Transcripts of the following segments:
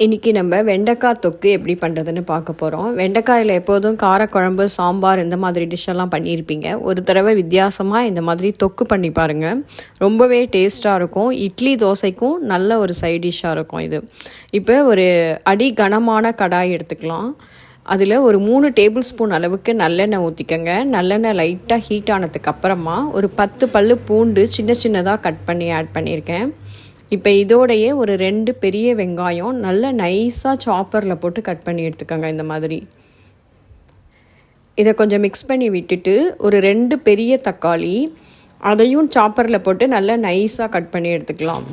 இன்றைக்கி நம்ம வெண்டைக்காய் தொக்கு எப்படி பண்ணுறதுன்னு பார்க்க போகிறோம். வெண்டைக்காயில் எப்போதும் காரக்குழம்பு, சாம்பார் இந்த மாதிரி டிஷ்ஷெல்லாம் பண்ணியிருப்பீங்க. ஒரு தடவை வித்தியாசமாக இந்த மாதிரி தொக்கு பண்ணி பாருங்கள். ரொம்பவே டேஸ்ட்டாக இருக்கும். இட்லி தோசைக்கும் நல்ல ஒரு சைட் டிஷ்ஷாக இருக்கும் இது. இப்போ ஒரு அடி கனமான கடாய் எடுத்துக்கலாம். அதில் ஒரு 3 டேபிள் ஸ்பூன் அளவுக்கு நல்லெண்ணெய் ஊற்றிக்கங்க. நல்லெண்ணெய் லைட்டாக ஹீட் ஆனதுக்கு அப்புறமா ஒரு 10 பல்லு பூண்டு சின்ன சின்னதாக கட் பண்ணி ஆட் பண்ணியிருக்கேன். இப்போ இதோடையே ஒரு 2 பெரிய வெங்காயம் நல்ல நைஸாக சாப்பரில் போட்டு கட் பண்ணி எடுத்துக்கோங்க. இந்த மாதிரி இதை கொஞ்சம் மிக்ஸ் பண்ணி விட்டுட்டு ஒரு 2 பெரிய தக்காளி அதையும் சாப்பரில் போட்டு நல்லா நைஸாக கட் பண்ணி எடுத்துக்கலாம்.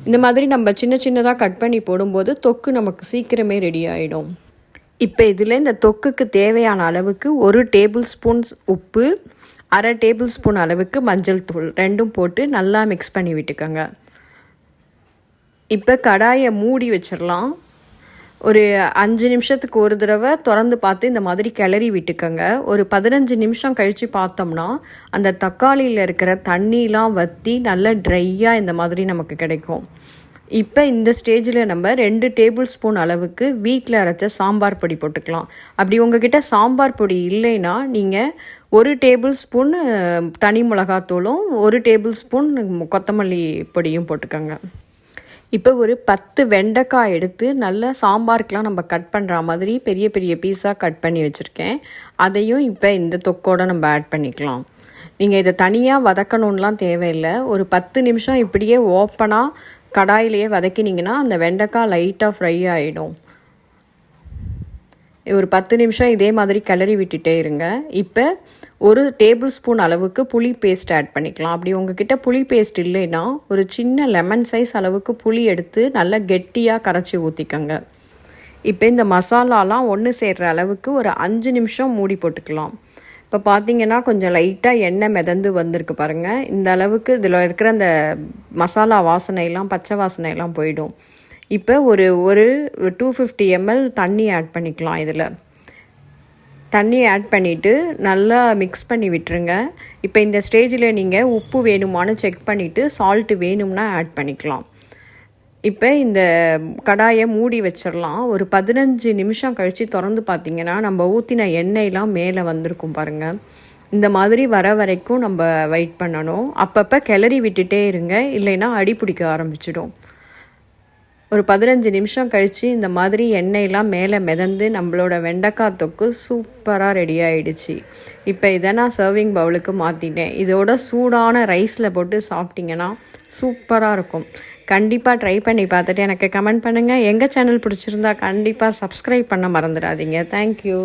இந்த மாதிரி நம்ம சின்ன சின்னதாக கட் பண்ணி போடும்போது தொக்கு நமக்கு சீக்கிரமே ரெடி ஆகிடும். இப்போ இதில் இந்த தொக்குக்கு தேவையான அளவுக்கு 1 டேபிள் ஸ்பூன் உப்பு, 1/2 டேபிள் ஸ்பூன் அளவுக்கு மஞ்சள் தூள் ரெண்டும் போட்டு நல்லா மிக்ஸ் பண்ணி விட்டுக்கோங்க. இப்போ கடாயை மூடி வச்சிடலாம். ஒரு 5 நிமிஷத்துக்கு ஒரு தடவை திறந்து பார்த்து இந்த மாதிரி கிளறி விட்டுக்கோங்க. ஒரு 15 நிமிஷம் கழித்து பார்த்தோம்னா அந்த தக்காளியில் இருக்கிற தண்ணிலாம் வற்றி நல்லா ட்ரையாக இந்த மாதிரி நமக்கு கிடைக்கும். இப்போ இந்த ஸ்டேஜில் நம்ம 2 டேபிள் ஸ்பூன் அளவுக்கு வீட்டில் அரைச்ச சாம்பார் பொடி போட்டுக்கலாம். அப்படி உங்ககிட்ட சாம்பார் பொடி இல்லைன்னா நீங்கள் 1 டேபிள் ஸ்பூன் தனி மிளகாத்தூளும் 1 டேபிள் ஸ்பூன் கொத்தமல்லி பொடியும் போட்டுக்கோங்க. இப்போ ஒரு 10 வெண்டைக்காய் எடுத்து நல்லா சாம்பாருக்கெலாம் நம்ம கட் பண்ணுற மாதிரி பெரிய பெரிய பீஸாக கட் பண்ணி வச்சுருக்கேன். அதையும் இப்போ இந்த தொக்கோடு நம்ம ஆட் பண்ணிக்கலாம். நீங்கள் இதை தனியாக வதக்கணுன்னெலாம் தேவையில்லை. ஒரு 10 நிமிஷம் இப்படியே ஓப்பனாக கடாயிலேயே வதக்கினீங்கன்னா அந்த வெண்டைக்காய் லைட்டாக ஃப்ரை ஆகிடும். ஒரு 10 நிமிஷம் இதே மாதிரி கிளறி விட்டுட்டே இருங்க. இப்போ 1 டேபிள் ஸ்பூன் அளவுக்கு புளி பேஸ்ட் ஆட் பண்ணிக்கலாம். அப்படி உங்ககிட்ட புளி பேஸ்ட் இல்லைன்னா ஒரு சின்ன லெமன் சைஸ் அளவுக்கு புளி எடுத்து நல்லா கெட்டியாக கரைச்சி ஊற்றிக்கோங்க. இப்போ இந்த மசாலாலாம் ஒன்று சேர்கிற அளவுக்கு ஒரு 5 நிமிஷம் மூடி போட்டுக்கலாம். இப்போ பார்த்தீங்கன்னா கொஞ்சம் லைட்டாக எண்ணெய் மிதந்து வந்திருக்கு பாருங்கள். இந்த அளவுக்கு இதில் இருக்கிற அந்த மசாலா வாசனையெல்லாம் பச்சை வாசனையெல்லாம் போயிடும். இப்போ ஒரு 250 ml தண்ணி ஆட் பண்ணிக்கலாம். இதில் தண்ணி ஆட் பண்ணிவிட்டு நல்லா மிக்ஸ் பண்ணி விட்டுருங்க. இப்போ இந்த ஸ்டேஜில் நீங்கள் உப்பு வேணுமான்னு செக் பண்ணிவிட்டு சால்ட்டு வேணும்னா ஆட் பண்ணிக்கலாம். இப்போ இந்த கடாயை மூடி வச்சிடலாம். ஒரு 15 நிமிஷம் கழித்து திறந்து பார்த்திங்கன்னா நம்ம ஊற்றின எண்ணெயெலாம் மேலே வந்திருக்கும் பாருங்கள். இந்த மாதிரி வர வரைக்கும் நம்ம வெயிட் பண்ணணும். அப்பப்போ கிளறி விட்டுட்டே இருங்க, இல்லைன்னா அடி பிடிக்க ஆரம்பிச்சிடும். ஒரு 15 நிமிஷம் கழித்து இந்த மாதிரி எண்ணெயெல்லாம் மேலே மிதந்து நம்மளோட வெண்டைக்காய் தொக்கு சூப்பராக ரெடி ஆகிடுச்சு. இப்போ இதை நான் சர்விங் பவுலுக்கு மாற்றிட்டேன். இதோட சூடான ரைஸில் போட்டு சாப்பிட்டிங்கன்னா சூப்பராக இருக்கும். கண்டிப்பாக ட்ரை பண்ணி பார்த்துட்டு எனக்கு கமெண்ட் பண்ணுங்கள். எங்கள் சேனல் பிடிச்சிருந்தா கண்டிப்பாக சப்ஸ்கிரைப் பண்ண மறந்துடாதீங்க. தேங்க்யூ.